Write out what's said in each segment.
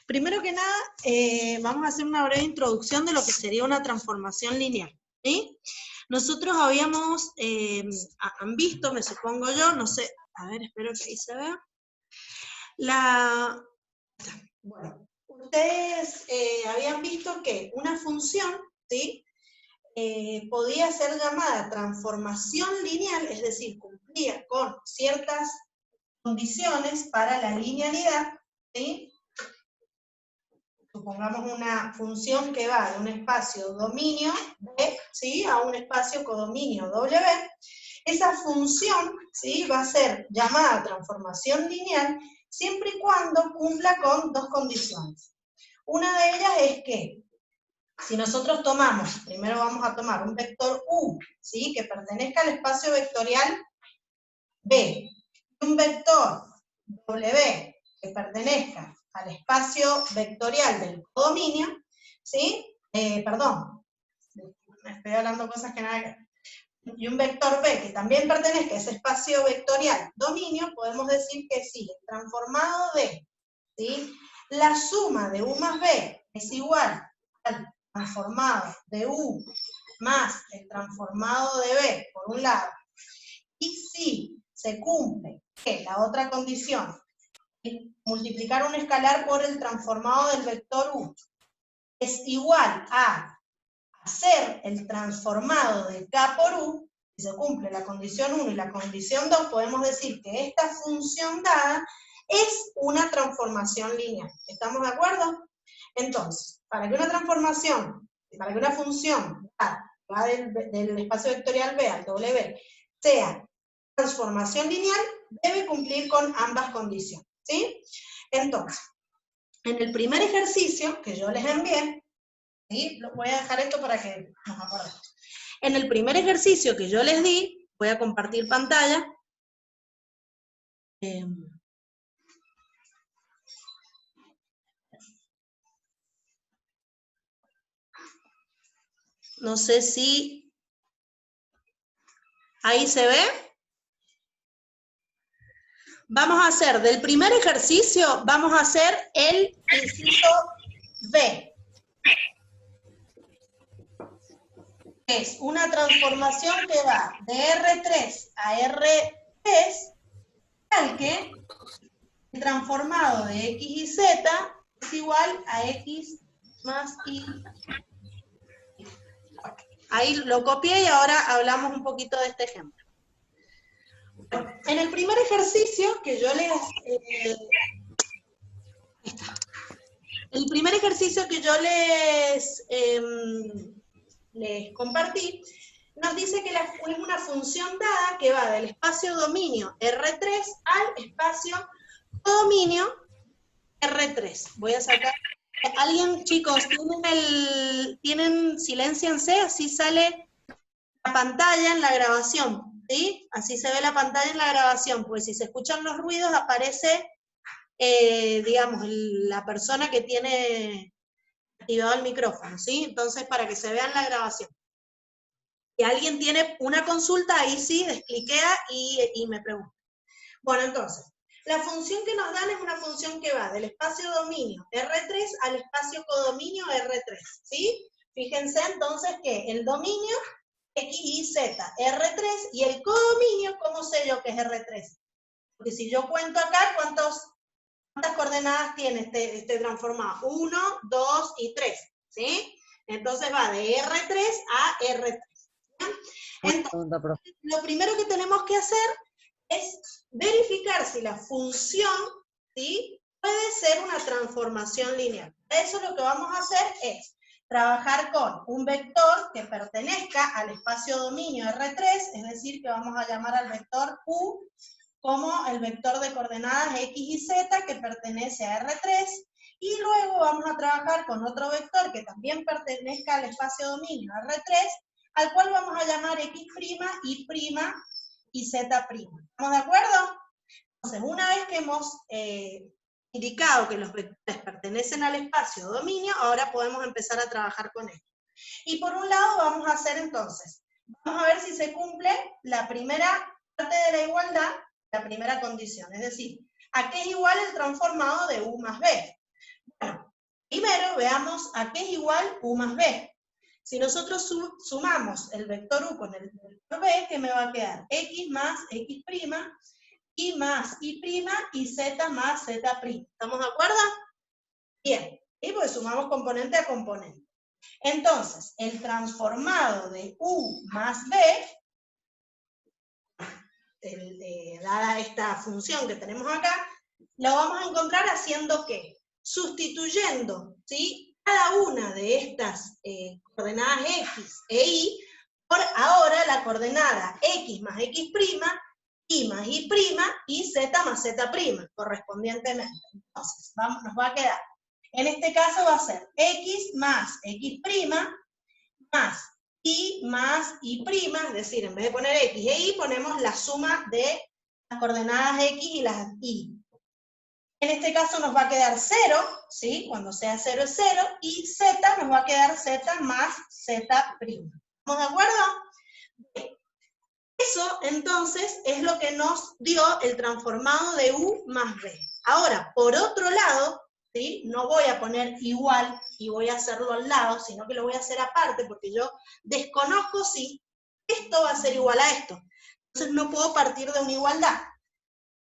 Primero que nada, vamos a hacer una breve introducción de lo que sería una transformación lineal, ¿sí? Nosotros habíamos, han visto, me supongo yo, no sé, a ver, espero que ahí se vea. Bueno, ustedes habían visto que una función, ¿sí? Podía ser llamada transformación lineal, es decir, cumplía con ciertas condiciones para la linealidad, ¿sí? Supongamos una función que va de un espacio dominio B, ¿sí? A un espacio codominio W. Esa función, ¿sí? Va a ser llamada transformación lineal siempre y cuando cumpla con dos condiciones. Una de ellas es que si nosotros tomamos, primero vamos a tomar un vector U, ¿sí? Que pertenezca al espacio vectorial B, y un vector W que pertenezca al espacio vectorial del codominio, ¿sí? Perdón, me estoy hablando cosas que nada que ver. Y un vector B que también pertenezca a ese espacio vectorial dominio, podemos decir que sí, el transformado de, ¿sí? La suma de U más B es igual al transformado de U más el transformado de B, por un lado, y si se cumple que la otra condición, multiplicar un escalar por el transformado del vector U, es igual a hacer el transformado de K por U, si se cumple la condición 1 y la condición 2, podemos decir que esta función dada es una transformación lineal. ¿Estamos de acuerdo? Entonces, para que una función dada, va del espacio vectorial B al W, sea transformación lineal, debe cumplir con ambas condiciones, ¿sí? Entonces, en el primer ejercicio que yo les envié, ¿sí? Voy a dejar esto para que nos acordemos. En el primer ejercicio que yo les di, voy a compartir pantalla. No sé si ahí se ve. Vamos a hacer del primer ejercicio, vamos a hacer el inciso B. Es una transformación que va de R3 a R3, tal que el transformado de X y Z es igual a X más Y. Ahí lo copié y ahora hablamos un poquito de este ejemplo. En el primer ejercicio que yo les... el primer ejercicio que yo les compartí, nos dice que es una función dada que va del espacio dominio R3 al espacio codominio R3. Voy a sacar... ¿Alguien, chicos, silénciense? Así sale la pantalla en la grabación, ¿sí? Así se ve la pantalla en la grabación, pues si se escuchan los ruidos aparece, digamos, la persona que tiene activado el micrófono, ¿sí? Entonces, para que se vea en la grabación. Si alguien tiene una consulta, ahí sí, descliquea y me pregunta. Bueno, entonces, la función que nos dan es una función que va del espacio dominio R3 al espacio codominio R3, ¿sí? Fíjense entonces que el dominio X, Y, Z, R3, y el codominio, ¿cómo sé yo que es R3? Porque si yo cuento acá, ¿cuántas coordenadas tiene este transformado? 1, 2 y 3, ¿sí? Entonces va de R3 a R3. Entonces, lo primero que tenemos que hacer es verificar si la función, ¿sí? Puede ser una transformación lineal. Eso lo que vamos a hacer es trabajar con un vector que pertenezca al espacio dominio R3, es decir, que vamos a llamar al vector U como el vector de coordenadas X y Z que pertenece a R3, y luego vamos a trabajar con otro vector que también pertenezca al espacio dominio R3, al cual v'amos a llamar X', Y' y Z'. ¿Estamos de acuerdo? Entonces, una vez que hemos indicado que los vectores pertenecen al espacio dominio, ahora podemos empezar a trabajar con esto. Y por un lado vamos a hacer entonces, vamos a ver si se cumple la primera parte de la igualdad, la primera condición, es decir, ¿a qué es igual el transformado de U más B? Bueno, veamos a qué es igual U más B. Si nosotros sumamos el vector U con el vector B, ¿qué me va a quedar? X más X', Y más Y' y Z más Z'. ¿Estamos de acuerdo? Bien, y pues sumamos componente a componente. Entonces, el transformado de U más B, dada esta función que tenemos acá, lo vamos a encontrar haciendo ¿qué? Sustituyendo, ¿sí?, cada una de estas coordenadas X e Y por ahora la coordenada X más X', Y más Y' y Z más Z' correspondientemente. Entonces, nos va a quedar, en este caso va a ser X más X' más Y más Y', es decir, en vez de poner X e Y, ponemos la suma de las coordenadas X y las Y. En este caso nos va a quedar 0, ¿sí? Cuando sea 0 es 0, y Z nos va a quedar Z más Z'. ¿Estamos de acuerdo? Bien. Eso, entonces, es lo que nos dio el transformado de U más B. Ahora, por otro lado, ¿sí?, no voy a poner igual y voy a hacerlo al lado, sino que lo voy a hacer aparte, porque yo desconozco si esto va a ser igual a esto. Entonces no puedo partir de una igualdad.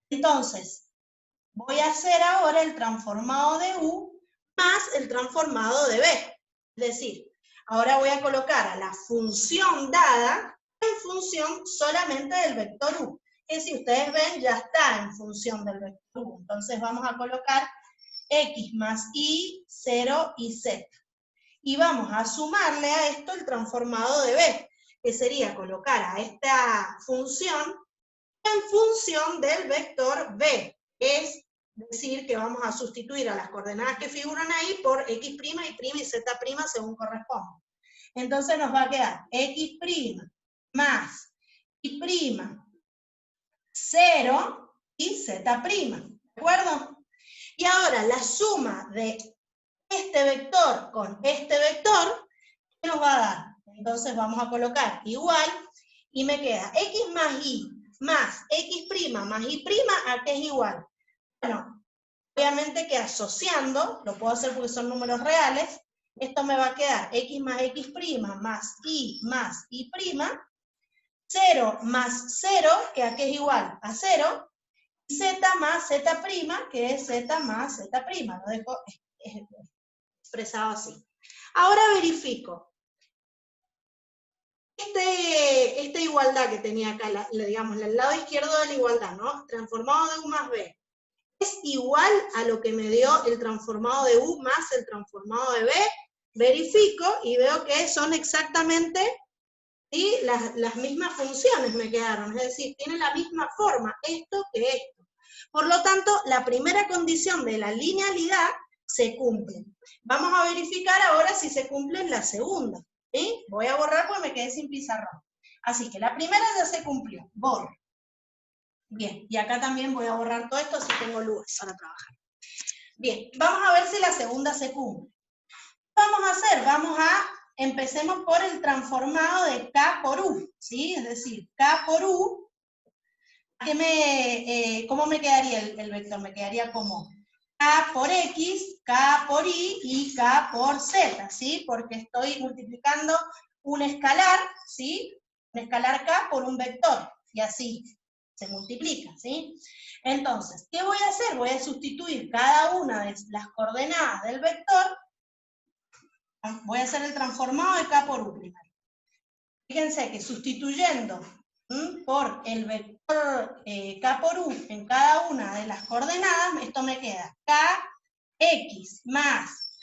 Entonces, voy a hacer ahora el transformado de U más el transformado de B. Es decir, ahora voy a colocar a la función dada en función solamente del vector U, que si ustedes ven ya está en función del vector U. Entonces vamos a colocar X más Y, 0 y Z. Y vamos a sumarle a esto el transformado de B, que sería colocar a esta función en función del vector B, es decir, que vamos a sustituir a las coordenadas que figuran ahí por X', Y' y Z' según corresponda. Entonces nos va a quedar X' más Y', 0 y Z', ¿de acuerdo? Y ahora la suma de este vector con este vector, ¿qué nos va a dar? Entonces vamos a colocar igual, y me queda X más Y más X' más Y', ¿a qué es igual? Bueno, obviamente que asociando, lo puedo hacer porque son números reales, esto me va a quedar X más X' más Y más Y', 0 más 0, que a qué es igual a 0, y Z más Z', que es Z más Z', lo dejo expresado así. Ahora verifico. Esta igualdad que tenía acá, digamos, el lado izquierdo de la igualdad, ¿no? Transformado de U más B, ¿es igual a lo que me dio el transformado de U más el transformado de B? Verifico y veo que son exactamente, ¿sí?, las mismas funciones me quedaron, es decir, tiene la misma forma esto que esto. Por lo tanto, la primera condición de la linealidad se cumple. Vamos a verificar ahora si se cumple en la segunda. ¿Sí? Voy a borrar porque me quedé sin pizarrón. Así que la primera ya se cumplió. Borro. Bien, y acá también voy a borrar todo esto si tengo luz para trabajar. Bien, vamos a ver si la segunda se cumple. ¿Qué vamos a hacer? Empecemos por el transformado de K por U, ¿sí? Es decir, K por U, ¿cómo me quedaría el vector? Me quedaría como K por X, K por Y K por Z, ¿sí? Porque estoy multiplicando un escalar, ¿sí? Un escalar K por un vector, y así se multiplica, ¿sí? Entonces, ¿qué voy a hacer? Voy a sustituir cada una de las coordenadas del vector, voy a hacer el transformado de K por U primero. Fíjense que sustituyendo por el vector K por U en cada una de las coordenadas, esto me queda KX más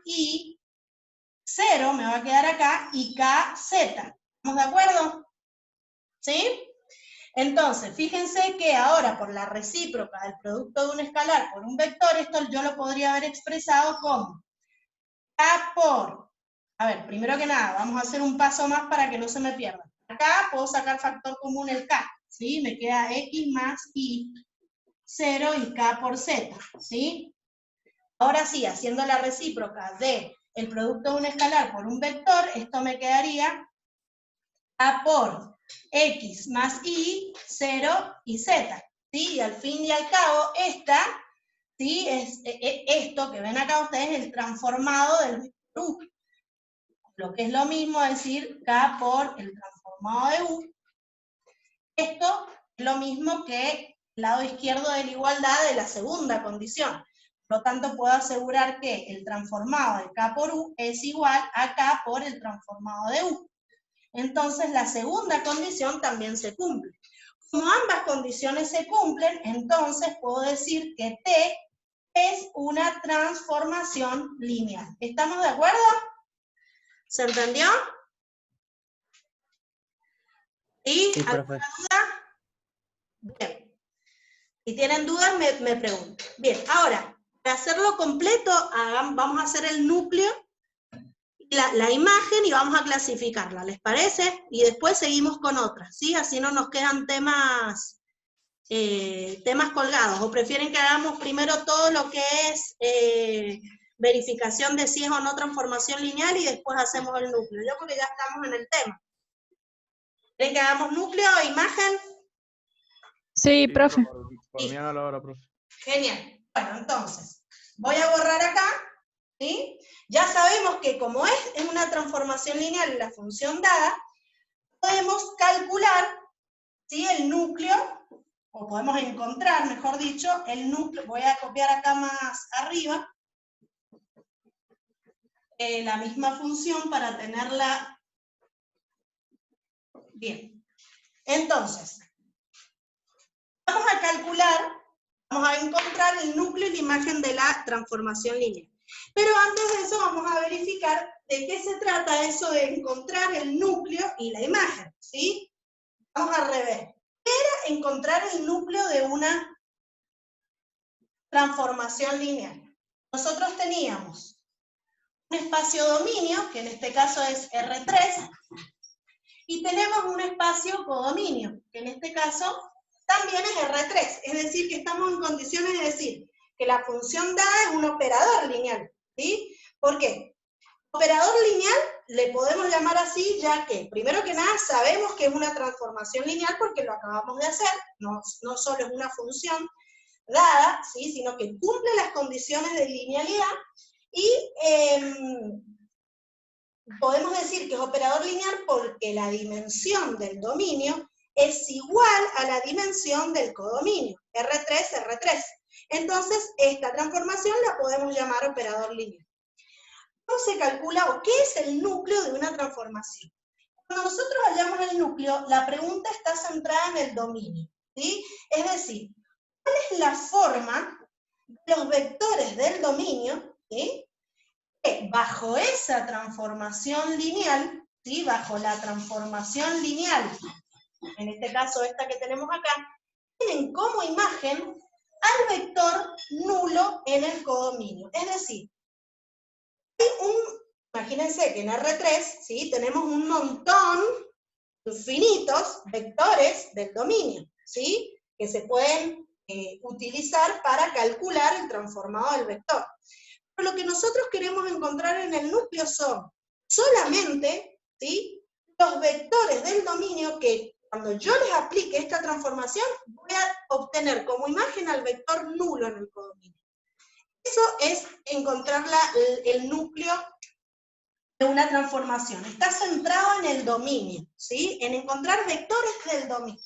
KY, 0 me va a quedar acá, y KZ. ¿Estamos de acuerdo? ¿Sí? Entonces, fíjense que ahora por la recíproca del producto de un escalar por un vector, esto yo lo podría haber expresado como K por, a ver, primero que nada, vamos a hacer un paso más para que no se me pierda. Acá puedo sacar factor común el K, ¿sí? Me queda X más Y, 0 y K por Z, ¿sí? Ahora sí, haciendo la recíproca de el producto de un escalar por un vector, esto me quedaría K por X más Y, 0 y Z, ¿sí? Y al fin y al cabo, esta ¿sí? Esto que ven acá ustedes, el transformado del vector U. Lo que es lo mismo decir K por el transformado de U. Esto es lo mismo que el lado izquierdo de la igualdad de la segunda condición. Por lo tanto, puedo asegurar que el transformado de K por U es igual a K por el transformado de U. Entonces, la segunda condición también se cumple. Como ambas condiciones se cumplen, entonces puedo decir que T es una transformación lineal. ¿Estamos de acuerdo? ¿Se entendió? ¿Y Sí, alguna profe. duda? Bien. Si tienen dudas, me preguntan. Bien, ahora, para hacerlo completo, vamos a hacer el núcleo, la imagen, y vamos a clasificarla, ¿les parece? Y después seguimos con otras, ¿sí? Así no nos quedan temas colgados. ¿O prefieren que hagamos primero todo lo que es verificación de si es o no transformación lineal y después hacemos el núcleo? Yo porque ya estamos en el tema. ¿Quieren que hagamos núcleo e imagen? Sí, profe. Por mí a la hora, profe. Genial. Bueno, entonces, voy a borrar acá, ¿sí? Ya sabemos que como es una transformación lineal la función dada, podemos calcular, ¿sí? El núcleo, o podemos encontrar, mejor dicho, el núcleo. Voy a copiar acá más arriba la misma función para tenerla bien. Entonces, vamos a calcular, vamos a encontrar el núcleo y la imagen de la transformación lineal. Pero antes de eso vamos a verificar de qué se trata eso de encontrar el núcleo y la imagen, ¿sí? Vamos a rever. ¿Qué era encontrar el núcleo de una transformación lineal? Nosotros teníamos un espacio dominio, que en este caso es R3, y tenemos un espacio codominio, que en este caso también es R3, es decir, que estamos en condiciones de decir que la función dada es un operador lineal, ¿sí? ¿Por qué? Operador lineal le podemos llamar así, ya que, primero que nada, sabemos que es una transformación lineal porque lo acabamos de hacer, no solo es una función dada, ¿sí? Sino que cumple las condiciones de linealidad y podemos decir que es operador lineal porque la dimensión del dominio es igual a la dimensión del codominio, R3, R3. Entonces, esta transformación la podemos llamar operador lineal. ¿Cómo se calcula o qué es el núcleo de una transformación? Cuando nosotros hallamos el núcleo, la pregunta está centrada en el dominio, ¿sí? Es decir, ¿cuál es la forma de los vectores del dominio, ¿sí? Que bajo esa transformación lineal, ¿sí? Bajo la transformación lineal, en este caso esta que tenemos acá, tienen como imagen al vector nulo en el codominio. Es decir, imagínense que en R3, ¿sí? Tenemos un montón, infinitos, vectores del dominio, ¿sí? Que se pueden utilizar para calcular el transformado del vector. Pero lo que nosotros queremos encontrar en el núcleo son solamente, ¿sí? Los vectores del dominio que cuando yo les aplique esta transformación voy a obtener como imagen al vector nulo en el codominio. Eso es encontrar el núcleo de una transformación. Está centrado en el dominio, ¿sí? En encontrar vectores del dominio.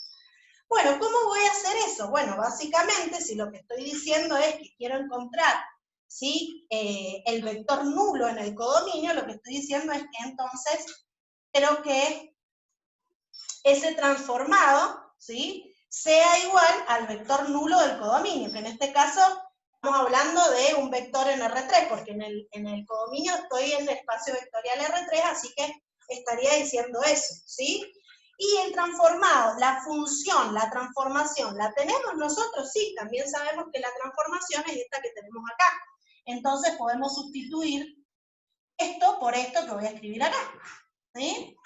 Bueno, ¿cómo voy a hacer eso? Bueno, básicamente, si lo que estoy diciendo es que quiero encontrar, ¿sí? El vector nulo en el codominio, lo que estoy diciendo es que entonces quiero que ese transformado, ¿sí? Sea igual al vector nulo del codominio, que en este caso estamos hablando de un vector en R3, porque en el codominio estoy en el espacio vectorial R3, así que estaría diciendo eso, ¿sí? Y el transformado, la función, la transformación, ¿la tenemos nosotros? Sí, también sabemos que la transformación es esta que tenemos acá. Entonces podemos sustituir esto por esto que voy a escribir acá, ¿sí?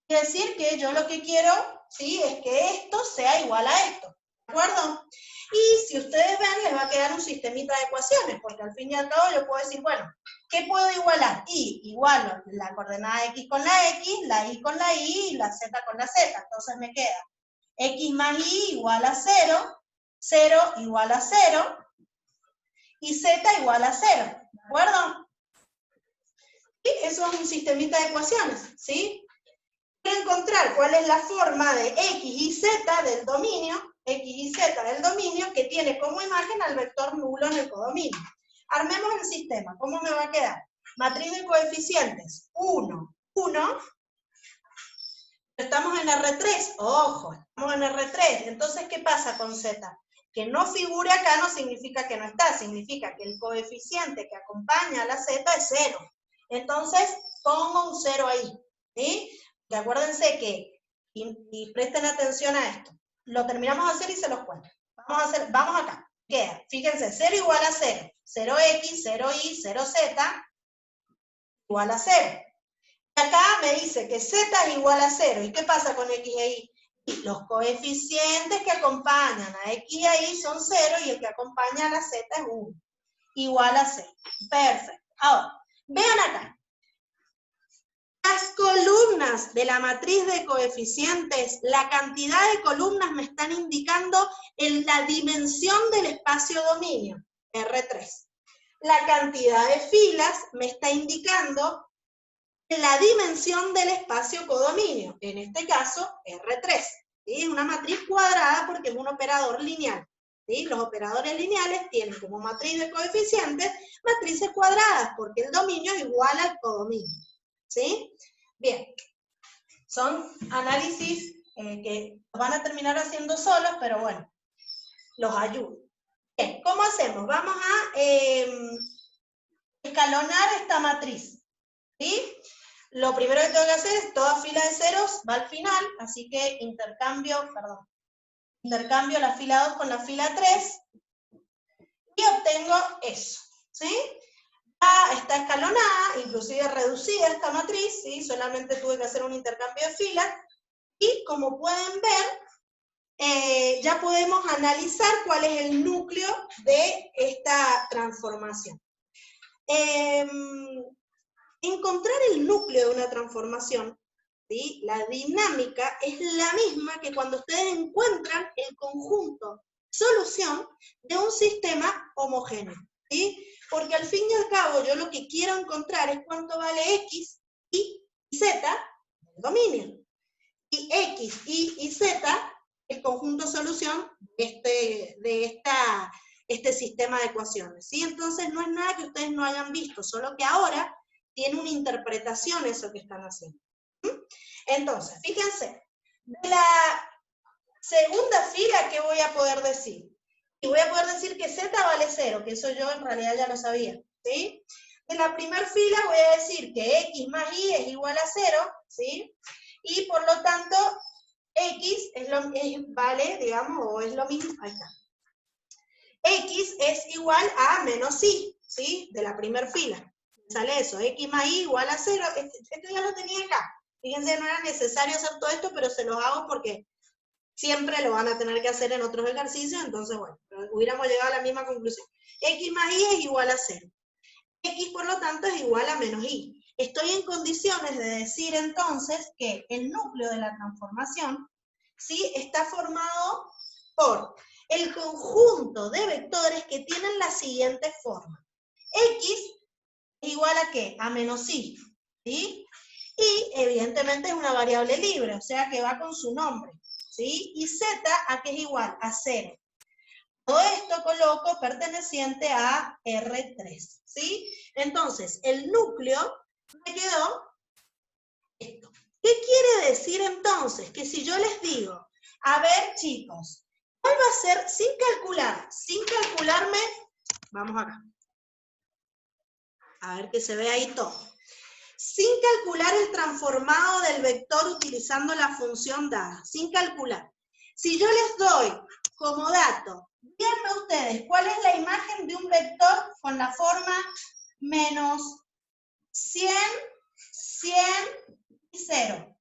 Quiere decir que yo lo que quiero, ¿sí? Es que esto sea igual a esto, ¿de acuerdo? Y si ustedes ven, les va a quedar un sistemita de ecuaciones, porque al fin y al cabo yo puedo decir, bueno, ¿qué puedo igualar? Y igualo la coordenada x con la x, la y con la y, y la z con la z. Entonces me queda x más y igual a 0, 0 igual a 0, y z igual a 0, ¿de acuerdo? Y eso es un sistemita de ecuaciones, ¿sí? Quiero encontrar cuál es la forma de x y z del dominio, que tiene como imagen al vector nulo en el codominio. Armemos el sistema, ¿cómo me va a quedar? Matriz de coeficientes, 1, 1. Estamos en R3, ojo, estamos en R3. Entonces, ¿qué pasa con z? Que no figure acá no significa que no está, significa que el coeficiente que acompaña a la z es 0. Entonces, pongo un 0 ahí, ¿sí? Que acuérdense que, y presten atención a esto, lo terminamos de hacer y se los cuento. Vamos acá, queda, fíjense, 0 igual a 0, 0x, 0y, 0z, igual a 0. Acá me dice que z es igual a 0, ¿y qué pasa con x e y? Los coeficientes que acompañan a x y a y son 0, y el que acompaña a la z es 1, igual a 0. Perfecto. Ahora, vean acá. Las columnas de la matriz de coeficientes, la cantidad de columnas me están indicando la dimensión del espacio dominio, R3. La cantidad de filas me está indicando la dimensión del espacio codominio, en este caso R3. ¿Sí? Es una matriz cuadrada porque es un operador lineal. ¿Sí? Los operadores lineales tienen como matriz de coeficientes matrices cuadradas, porque el dominio es igual al codominio. ¿Sí? Bien, son análisis que van a terminar haciendo solos, pero bueno, los ayudo. Bien, ¿cómo hacemos? Vamos a escalonar esta matriz. ¿Sí? Lo primero que tengo que hacer es toda fila de ceros va al final, así que intercambio la fila 2 con la fila 3 y obtengo eso. ¿Sí? Ya está escalonada, inclusive reducida esta matriz, ¿sí? Solamente tuve que hacer un intercambio de filas, y como pueden ver, ya podemos analizar cuál es el núcleo de esta transformación. Encontrar el núcleo de una transformación, ¿sí? La dinámica es la misma que cuando ustedes encuentran el conjunto solución de un sistema homogéneo, ¿sí? Porque al fin y al cabo yo lo que quiero encontrar es cuánto vale x, y z del dominio. Y x, y y z, el conjunto solución de este sistema de ecuaciones, ¿sí? Entonces no es nada que ustedes no hayan visto, solo que ahora tiene una interpretación eso que están haciendo. Entonces, fíjense, de la segunda fila, ¿qué voy a poder decir? Y voy a poder decir que z vale 0, que eso yo en realidad ya lo sabía, ¿sí? De la primera fila voy a decir que x más y es igual a 0, ¿sí? Y por lo tanto, x vale, digamos, o es lo mismo, ahí está. X es igual a menos y, ¿sí? De la primera fila. Sale eso, x más y igual a 0. Esto ya lo tenía acá. Fíjense, no era necesario hacer todo esto, pero se los hago porque siempre lo van a tener que hacer en otros ejercicios, entonces, bueno, hubiéramos llegado a la misma conclusión. X más y es igual a 0. X, por lo tanto, es igual a menos y. Estoy en condiciones de decir, entonces, que el núcleo de la transformación, ¿sí? Está formado por el conjunto de vectores que tienen la siguiente forma. X es igual a ¿qué? A menos y, ¿sí? Y evidentemente es una variable libre, o sea que va con su nombre, ¿sí? Y z a ¿qué es igual? A 0. Todo esto coloco perteneciente a R3, ¿sí? Entonces, el núcleo me quedó esto. ¿Qué quiere decir entonces? Que si yo les digo, a ver chicos, ¿cuál va a ser, sin calcularme, vamos acá, a ver que se ve ahí todo, sin calcular el transformado del vector utilizando la función dada, sin calcular. Si yo les doy como dato, díganme ustedes, ¿cuál es la imagen de un vector con la forma menos 100, 100 y 0?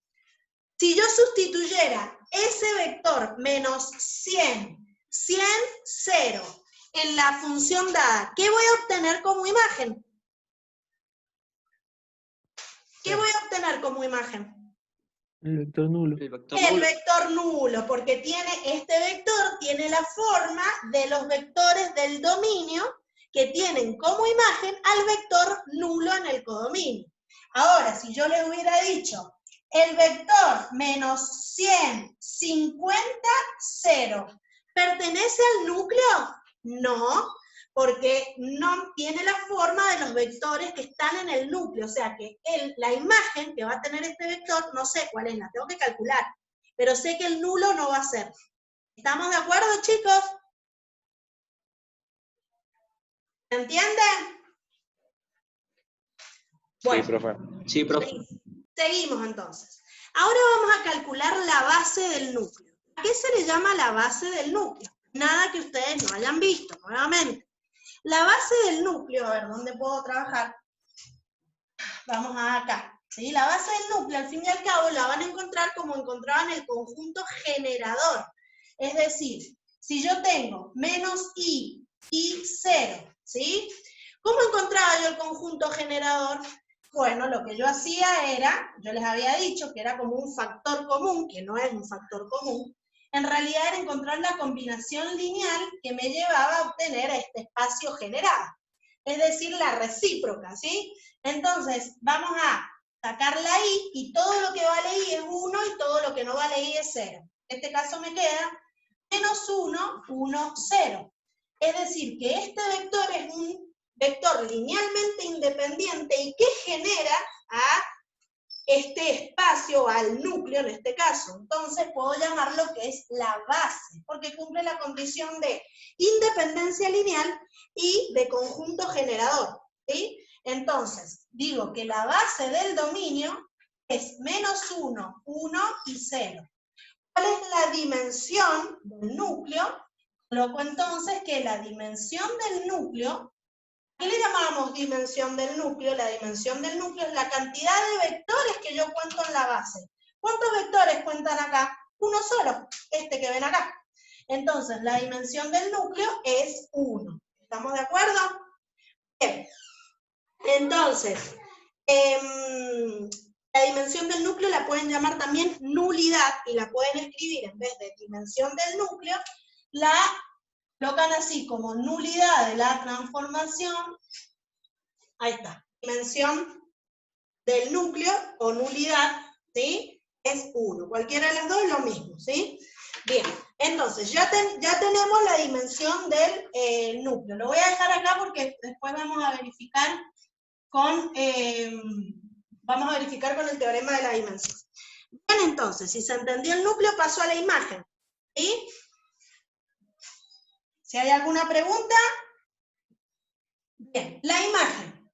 Si yo sustituyera ese vector menos 100, 100, 0 en la función dada, ¿qué voy a obtener como imagen? ¿Qué voy a obtener como imagen? El vector nulo. El vector nulo, porque este vector tiene la forma de los vectores del dominio que tienen como imagen al vector nulo en el codominio. Ahora, si yo les hubiera dicho, el vector menos 100, 50, 0, ¿pertenece al núcleo? No, porque no tiene la forma de los vectores que están en el núcleo, o sea que la imagen que va a tener este vector, no sé cuál es, la tengo que calcular, pero sé que el nulo no va a ser. ¿Estamos de acuerdo, chicos? ¿Se entiende? Bueno, Sí, profe. Sí, profe. seguimos entonces. Ahora vamos a calcular la base del núcleo. ¿A qué se le llama la base del núcleo? Nada que ustedes no hayan visto, nuevamente. La base del núcleo, a ver, ¿dónde puedo trabajar? Vamos acá. ¿Sí? La base del núcleo, al fin y al cabo, la van a encontrar como encontraban el conjunto generador. Es decir, si yo tengo menos i y 0, ¿sí? ¿Cómo encontraba yo el conjunto generador? Bueno, lo que yo hacía era, yo les había dicho que era como un factor común, que no es un factor común, en realidad era encontrar la combinación lineal que me llevaba a obtener este espacio generado. Es decir, la recíproca, ¿sí? Entonces, vamos a sacar la i, y todo lo que vale i es 1, y todo lo que no vale i es 0. En este caso me queda menos 1, 1, 0. Es decir, que este vector es un vector linealmente independiente y que genera a este espacio, al núcleo en este caso. Entonces puedo llamarlo que es la base, porque cumple la condición de independencia lineal y de conjunto generador, ¿sí? Entonces, digo que la base del dominio es menos 1, 1 y 0. ¿Cuál es la dimensión del núcleo? Coloco entonces que la dimensión del núcleo, ¿qué le llamábamos dimensión del núcleo? La dimensión del núcleo es la cantidad de vectores que yo cuento en la base. ¿Cuántos vectores cuentan acá? Uno solo, este que ven acá. Entonces, la dimensión del núcleo es 1. ¿Estamos de acuerdo? Bien. Entonces, la dimensión del núcleo la pueden llamar también nulidad, y la pueden escribir en vez de dimensión del núcleo, la colocan así como nulidad de la transformación. Ahí está, dimensión del núcleo o nulidad, ¿sí? Es 1. Cualquiera de las dos es lo mismo, ¿sí? Bien, entonces ya tenemos la dimensión del núcleo. Lo voy a dejar acá porque después vamos a verificar con el teorema de la dimensión. Bien, entonces, si se entendió el núcleo, pasó a la imagen, ¿sí? Si hay alguna pregunta. Bien, la imagen.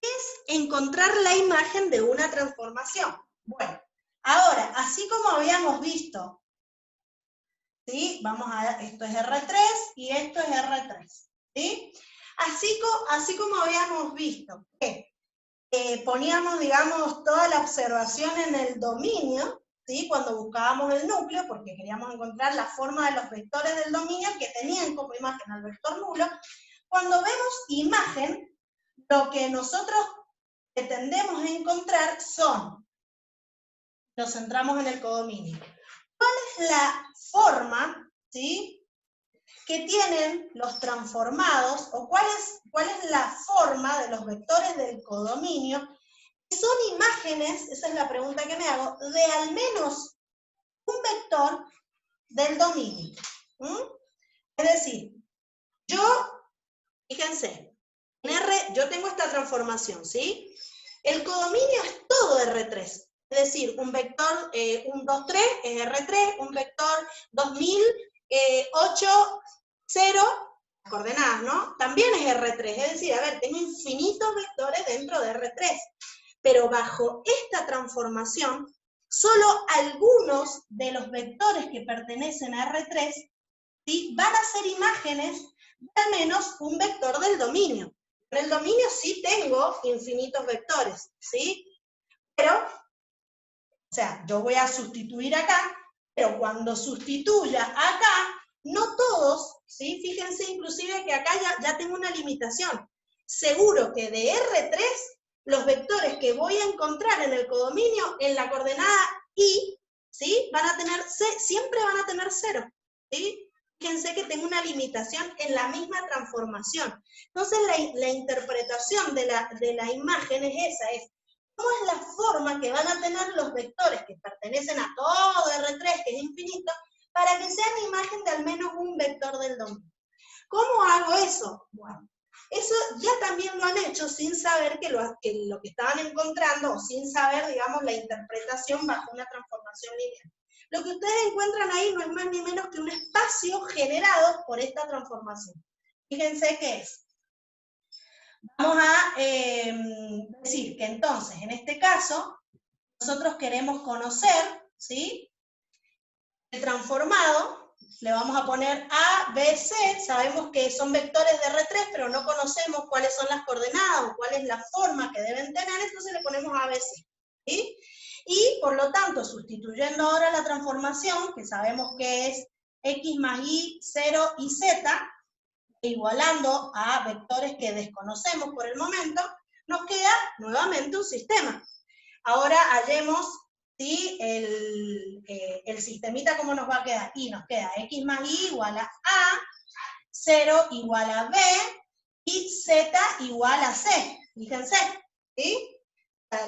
¿Qué es encontrar la imagen de una transformación? Bueno, ahora, así como habíamos visto, ¿sí? Esto es R3 y esto es R3, ¿sí? Así como habíamos visto que poníamos, digamos, toda la observación en el dominio, ¿sí? Cuando buscábamos el núcleo, porque queríamos encontrar la forma de los vectores del dominio que tenían como imagen al vector nulo. Cuando vemos imagen, lo que nosotros pretendemos encontrar nos centramos en el codominio. ¿Cuál es la forma, ¿sí?, que tienen los transformados, o cuál es la forma de los vectores del codominio, que son imágenes, esa es la pregunta que me hago, de al menos un vector del dominio? Es decir, fíjense, yo tengo esta transformación, ¿sí? El codominio es todo R3. Es decir, un vector 1, 2, 3 es R3, un vector 2000, 8, 0, coordenadas, ¿no? También es R3. Es decir, a ver, tengo infinitos vectores dentro de R3. Pero bajo esta transformación, solo algunos de los vectores que pertenecen a R3, ¿sí?, van a ser imágenes de al menos un vector del dominio. En el dominio sí tengo infinitos vectores, ¿sí? Pero, o sea, yo voy a sustituir acá, pero cuando sustituya acá, no todos, ¿sí? Fíjense inclusive que acá ya tengo una limitación. Seguro que de R3, los vectores que voy a encontrar en el codominio, en la coordenada I, ¿sí? Siempre van a tener 0, ¿sí? Fíjense que tengo una limitación en la misma transformación. Entonces la interpretación de la imagen es esa, es cómo es la forma que van a tener los vectores que pertenecen a todo R3, que es infinito, para que sean imagen de al menos un vector del dominio. ¿Cómo hago eso? Bueno, eso ya también lo han hecho sin saber que lo que estaban encontrando, o sin saber, digamos, la interpretación bajo una transformación lineal. Lo que ustedes encuentran ahí no es más ni menos que un espacio generado por esta transformación. Fíjense qué es. Vamos a decir que entonces, en este caso, nosotros queremos conocer, ¿sí?, el transformado. Le vamos a poner A, B, C, sabemos que son vectores de R3, pero no conocemos cuáles son las coordenadas o cuál es la forma que deben tener, entonces le ponemos A, B, C, ¿sí? Y, por lo tanto, sustituyendo ahora la transformación, que sabemos que es X más Y, 0 y Z, igualando a vectores que desconocemos por el momento, nos queda nuevamente un sistema. Ahora hallemos, ¿sí?, el sistemita, ¿cómo nos va a quedar? Y nos queda X más Y igual a A, 0 igual a B, y Z igual a C. Fíjense, ¿sí?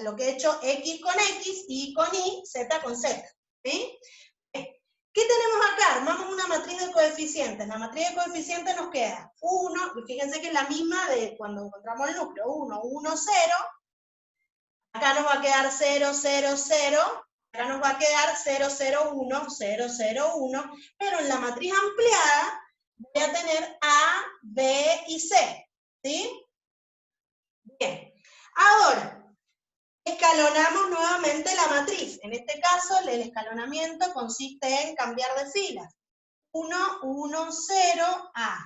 Lo que he hecho X con X, Y con Y, Z con Z, ¿sí? ¿Qué tenemos acá? Armamos una matriz de coeficientes. La matriz de coeficientes nos queda 1, y fíjense que es la misma de cuando encontramos el núcleo, 1, 1, 0, acá nos va a quedar 0, 0, 0, acá nos va a quedar 0, 0, 1, 0, 0, 1, pero en la matriz ampliada voy a tener A, B y C, ¿sí? Bien, ahora, escalonamos nuevamente la matriz. En este caso, el escalonamiento consiste en cambiar de filas. 1, 1, 0, A.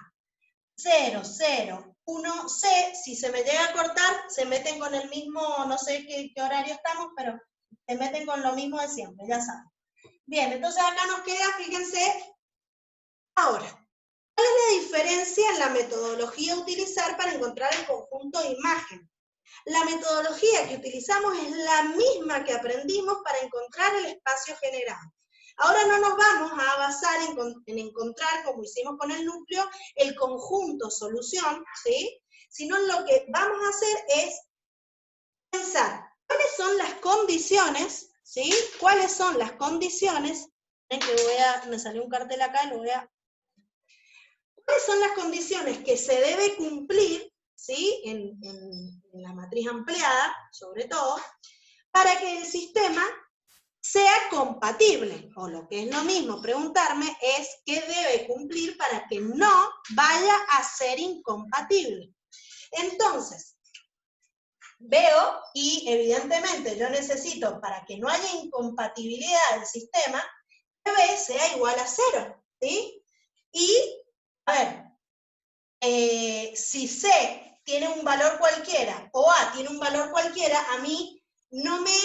0, 0, 1, C. Si se me llega a cortar, se meten con el mismo, no sé qué horario estamos, pero se meten con lo mismo de siempre, ya saben. Bien, entonces acá nos queda, fíjense, ahora, ¿cuál es la diferencia en la metodología a utilizar para encontrar el conjunto de imagen? La metodología que utilizamos es la misma que aprendimos para encontrar el espacio generado. Ahora no nos vamos a basar en encontrar, como hicimos con el núcleo, el conjunto solución, ¿sí?, sino lo que vamos a hacer es pensar cuáles son las condiciones, ¿sí?, cuáles son las condiciones, ven que me salió un cartel acá, ¿cuáles son las condiciones que se debe cumplir, ¿sí?, en la matriz ampliada, sobre todo, para que el sistema sea compatible? O lo que es lo mismo, preguntarme es qué debe cumplir para que no vaya a ser incompatible. Entonces, veo, y evidentemente yo necesito, para que no haya incompatibilidad del sistema, que B sea igual a 0, ¿sí? Y, a ver, si C tiene un valor cualquiera, o A tiene un valor cualquiera, a mí no me,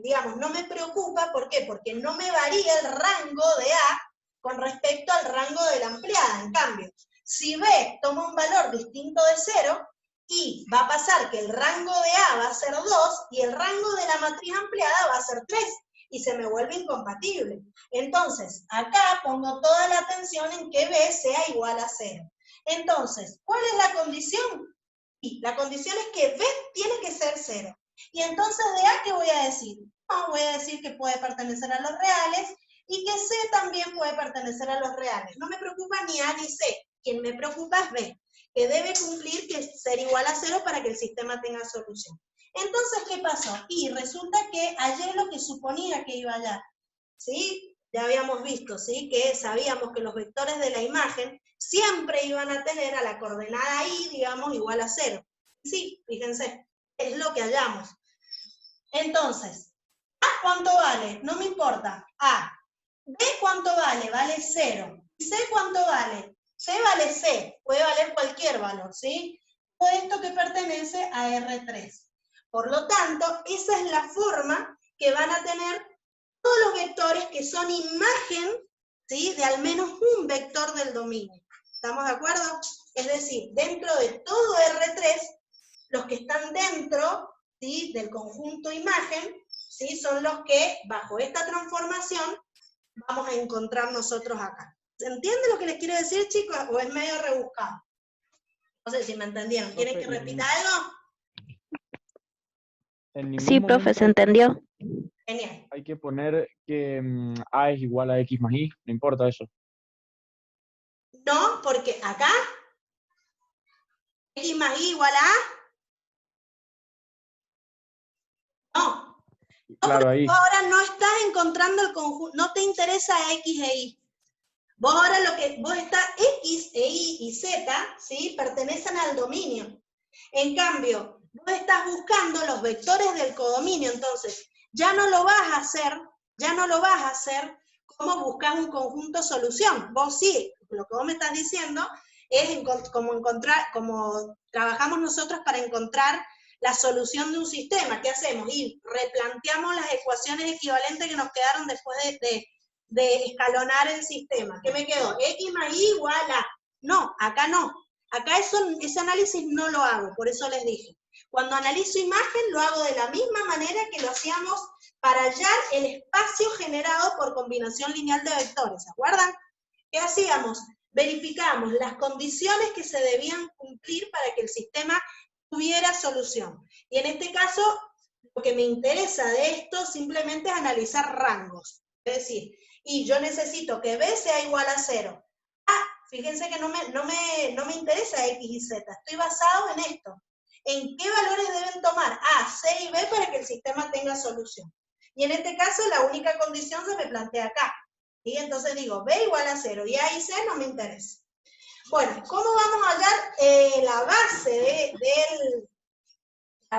digamos, no me preocupa. ¿Por qué? Porque no me varía el rango de A con respecto al rango de la ampliada. En cambio, si B toma un valor distinto de 0, y va a pasar que el rango de A va a ser 2, y el rango de la matriz ampliada va a ser 3, y se me vuelve incompatible. Entonces, acá pongo toda la atención en que B sea igual a 0. Entonces, ¿cuál es la condición? Y la condición es que B tiene que ser 0. Y entonces, ¿de A qué voy a decir? No, voy a decir que puede pertenecer a los reales y que C también puede pertenecer a los reales. No me preocupa ni A ni C. Quien me preocupa es B, que debe cumplir que ser igual a 0 para que el sistema tenga solución. Entonces, ¿qué pasó? Y resulta que hallé lo que suponía que iba a hallar, ¿sí? Ya habíamos visto, ¿sí?, que sabíamos que los vectores de la imagen siempre iban a tener a la coordenada Y, digamos, igual a 0. Sí, fíjense, es lo que hallamos. Entonces, ¿A cuánto vale? No me importa. A. B, ¿cuánto vale? Vale 0. ¿Y C cuánto vale? C vale C. Puede valer cualquier valor, ¿sí? Todo esto que pertenece a R3. Por lo tanto, esa es la forma que van a tener todos los vectores que son imagen, ¿sí?, de al menos un vector del dominio. ¿Estamos de acuerdo? Es decir, dentro de todo R3, los que están dentro, ¿sí?, del conjunto imagen, ¿sí?, son los que, bajo esta transformación, vamos a encontrar nosotros acá. ¿Se entiende lo que les quiero decir, chicos? ¿O es medio rebuscado? No sé si me entendieron. ¿Quieren que repita algo? Sí, profe, se entendió. Genial. Hay que poner que A es igual a X más Y, no importa eso. No, porque acá, X más Y igual a A. No. Claro, ahí. Vos ahora no estás encontrando el conjunto, no te interesa X e Y. Vos ahora vos estás X e Y y Z, ¿sí?, pertenecen al dominio. En cambio, vos estás buscando los vectores del codominio, entonces ya no lo vas a hacer como buscas un conjunto solución. Vos sí, lo que vos me estás diciendo es como trabajamos nosotros para encontrar la solución de un sistema. ¿Qué hacemos? Y replanteamos las ecuaciones equivalentes que nos quedaron después de escalonar el sistema. ¿Qué me quedó? X más Y igual a... No, acá no. Acá ese análisis no lo hago, por eso les dije. Cuando analizo imagen, lo hago de la misma manera que lo hacíamos para hallar el espacio generado por combinación lineal de vectores, ¿se acuerdan? ¿Qué hacíamos? Verificamos las condiciones que se debían cumplir para que el sistema tuviera solución. Y en este caso, lo que me interesa de esto simplemente es analizar rangos. Es decir, y yo necesito que B sea igual a 0. Fíjense que no me interesa X y Z, estoy basado en esto. ¿En qué valores deben tomar A, C y B para que el sistema tenga solución? Y en este caso la única condición se me plantea acá. Y entonces digo, B igual a 0 y A y C no me interesa. Bueno, ¿cómo vamos a hallar la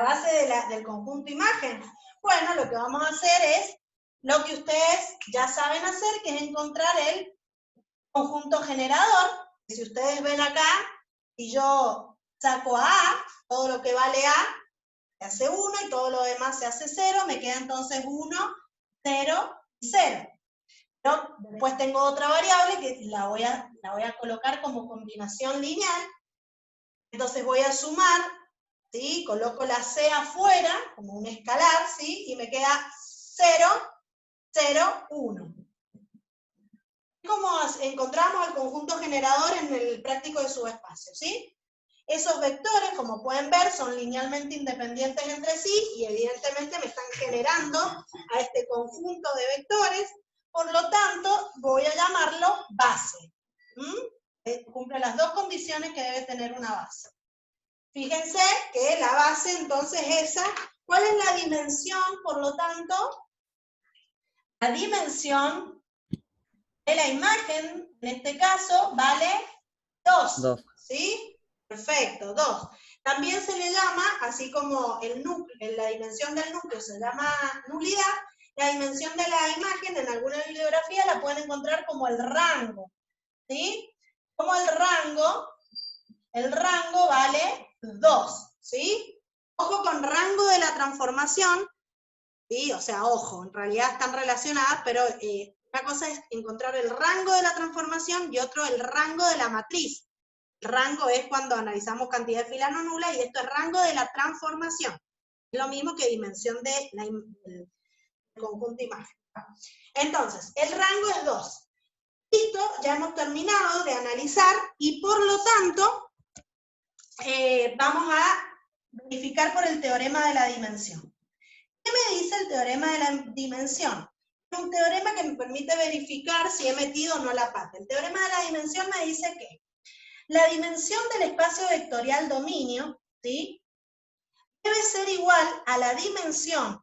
base del conjunto imagen? Bueno, lo que vamos a hacer es lo que ustedes ya saben hacer, que es encontrar el conjunto generador. Si ustedes ven acá, y yo saco a A, todo lo que vale A se hace 1 y todo lo demás se hace 0, me queda entonces 1, 0 y 0. Pero después tengo otra variable que la voy a colocar como combinación lineal. Entonces voy a sumar, ¿sí? Coloco la C afuera, como un escalar, ¿sí? Y me queda 0, 0, 1. ¿Cómo encontramos el conjunto generador en el práctico de subespacio, ¿sí? Esos vectores, como pueden ver, son linealmente independientes entre sí y evidentemente me están generando a este conjunto de vectores, por lo tanto voy a llamarlo base. Cumple las dos condiciones que debe tener una base. Fíjense que la base entonces esa, ¿cuál es la dimensión, por lo tanto? La dimensión de la imagen, en este caso, vale 2, ¿sí? Perfecto, 2. También se le llama, así como el núcleo, la dimensión del núcleo se llama nulidad, la dimensión de la imagen en alguna bibliografía la pueden encontrar como el rango, ¿sí? Como el rango vale 2, ¿sí? Ojo con rango de la transformación, ¿sí? O sea, ojo, en realidad están relacionadas, pero una cosa es encontrar el rango de la transformación y otro el rango de la matriz. El rango es cuando analizamos cantidad de filas no nulas y esto es rango de la transformación. Es lo mismo que dimensión del conjunto imagen. Entonces, el rango es 2. Listo, ya hemos terminado de analizar y por lo tanto vamos a verificar por el teorema de la dimensión. ¿Qué me dice el teorema de la dimensión? Es un teorema que me permite verificar si he metido o no la pata. El teorema de la dimensión me dice que la dimensión del espacio vectorial dominio, ¿sí?, debe ser igual a la dimensión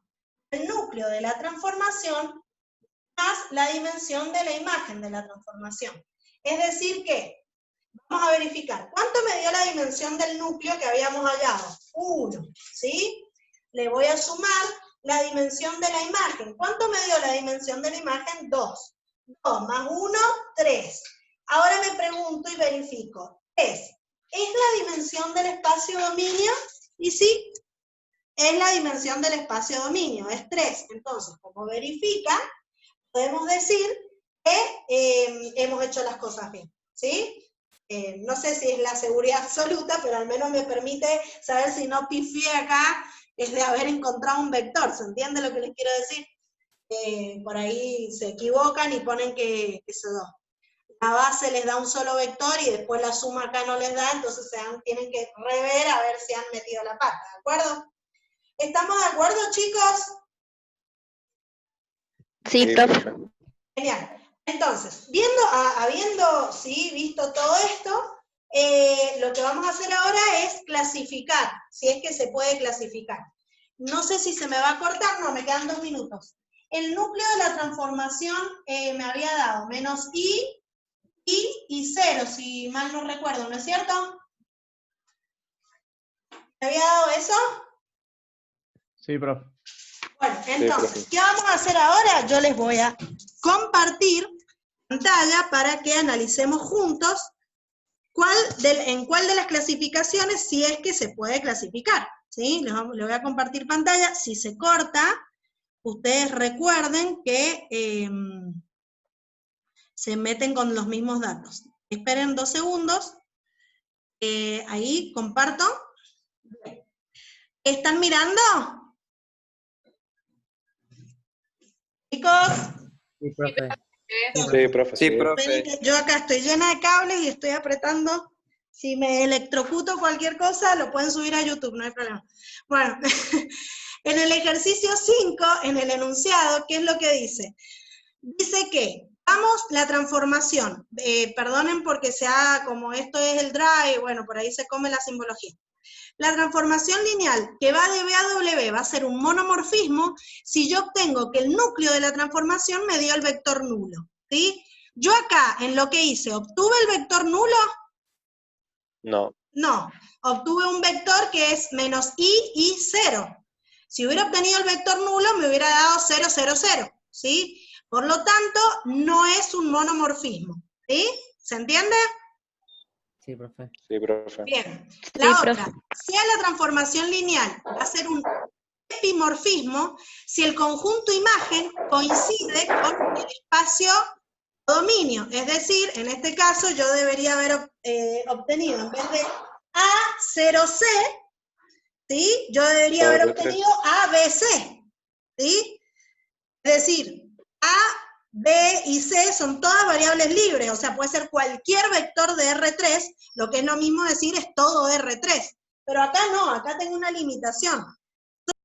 del núcleo de la transformación más la dimensión de la imagen de la transformación. Es decir que, vamos a verificar, ¿cuánto me dio la dimensión del núcleo que habíamos hallado? 1, ¿sí? Le voy a sumar la dimensión de la imagen. ¿Cuánto me dio la dimensión de la imagen? 2. 2 más 1, 3. Ahora me pregunto y verifico. ¿Es la dimensión del espacio-dominio? Y sí, es la dimensión del espacio-dominio, es 3. Entonces, como verifica, podemos decir que hemos hecho las cosas bien, ¿sí? no sé si es la seguridad absoluta, pero al menos me permite saber si no pifié acá, es de haber encontrado un vector, ¿se entiende lo que les quiero decir? Por ahí se equivocan y ponen que la base les da un solo vector y después la suma acá no les da, entonces tienen que rever a ver si han metido la pata, ¿de acuerdo? ¿Estamos de acuerdo, chicos? Sí, profe. Genial. Entonces, habiendo ¿sí? visto todo esto, lo que vamos a hacer ahora es clasificar, si es que se puede clasificar. No sé si se me va a cortar, no, me quedan 2 minutos. El núcleo de la transformación me había dado menos i y 0, si mal no recuerdo, ¿no es cierto? ¿Me había dado eso? Sí, profe. Bueno, entonces, ¿qué vamos a hacer ahora? Yo les voy a compartir pantalla para que analicemos juntos en cuál de las clasificaciones si es que se puede clasificar, ¿sí? Les voy a compartir pantalla. Si se corta, ustedes recuerden que se meten con los mismos datos. Esperen 2 segundos. Ahí, comparto. ¿Están mirando? Chicos. Sí, profe. Sí, profe. Sí, profe. Yo acá estoy llena de cables y estoy apretando. Si me electrocuto cualquier cosa, lo pueden subir a YouTube, no hay problema. Bueno, en el ejercicio 5, en el enunciado, ¿qué es lo que dice? Dice que damos la transformación, perdonen porque como esto es el drive, bueno, por ahí se come la simbología. La transformación lineal que va de B a W va a ser un monomorfismo si yo obtengo que el núcleo de la transformación me dio el vector nulo, ¿sí? Yo acá, en lo que hice, ¿obtuve el vector nulo? No. No, obtuve un vector que es menos i y 0. Si hubiera obtenido el vector nulo, me hubiera dado 0, 0, 0, ¿sí? Por lo tanto, no es un monomorfismo, ¿sí? ¿Se entiende? Sí, profe. Sí, profe. Bien. Sí, La otra, profe. sea la transformación lineal, va a ser un epimorfismo si el conjunto imagen coincide con el espacio dominio. Es decir, en este caso yo debería haber obtenido, en vez de A0C, ¿sí? Yo debería haber obtenido ABC, ¿sí? Es decir, A, B y C son todas variables libres, o sea, puede ser cualquier vector de R3, lo que es lo mismo decir es todo R3. Pero acá no, acá tengo una limitación.